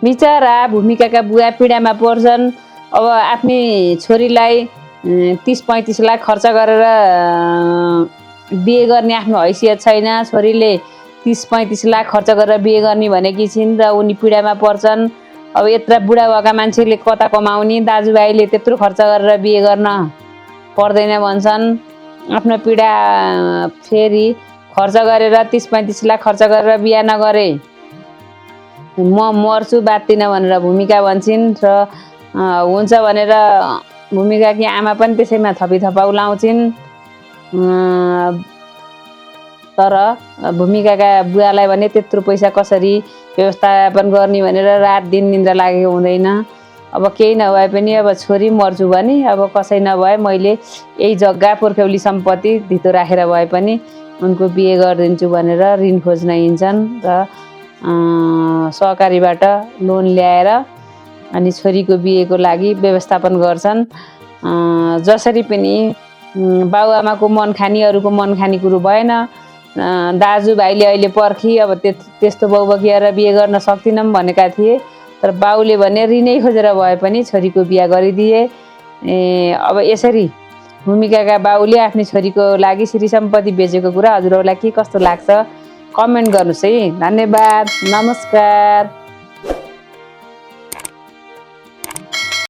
बिचरा भूमिकाका बुवा पीडामा पर्छन्। अब आफ्नी छोरीलाई 30-35 लाख खर्च गरेर बिहे गर्ने आफ्नो हैसियत छैन। छोरीले 30-35 लाख खर्च गरेर बिहे गर्ने भनेकी छिन् र उनी पीडामा पर्छन्। अब यत्रा बुढा भएका मान्छेले कता कमाउने, दाजुभाइले त्यत्रो खर्च गरेर बिहे गर्न पर्दैन भन्छन्। आफ्नो पीडा फेरि खर्च गरेर 30-35 लाख खर्च गरेर बिहे नगरे म मर्छु बाँच्दिनँ भनेर भूमिका भन्छन् र हुन्छ भनेर भूमिकाकी आमा पनि त्यसैमा थपिथपाउ लाउँछिन्। तर भूमिकाका बुवालाई भने त्यत्रो पैसा कसरी व्यवस्थापन गर्ने भनेर रात दिन निन्द्रा लागेको हुँदैन। अब केही नभए पनि अब छोरी मर्छु भने अब कसै नभए मैले यही जग्गा पुर्ख्यौली सम्पत्ति धितो राखेर भए पनि उनको बिहे गरिदिन्छु भनेर ऋण खोज्न हिँड्छन् र सहकारीबाट लोन ल्याएर अनि छोरीको बिहेको लागि व्यवस्थापन गर्छन्। जसरी पनि बाबुआमाको मन खानी अरूको मन खानी कुरो भएन। दाजुभाइले अहिले पर्खी अब त्यस्तो बहुबकिएर बिहे गर्न सक्दिनँ भनेका थिए। तर बाउले भने ऋणै खोजेर भए पनि छोरीको बिहे गरिदिए। अब यसरी भूमिकाका बाउले आफ्नी छोरीको लागि श्री सम्पत्ति बेचेको कुरा हजुरहरूलाई के कस्तो लाग्छ कमेन्ट गर्नुहोस् है। धन्यवाद, नमस्कार।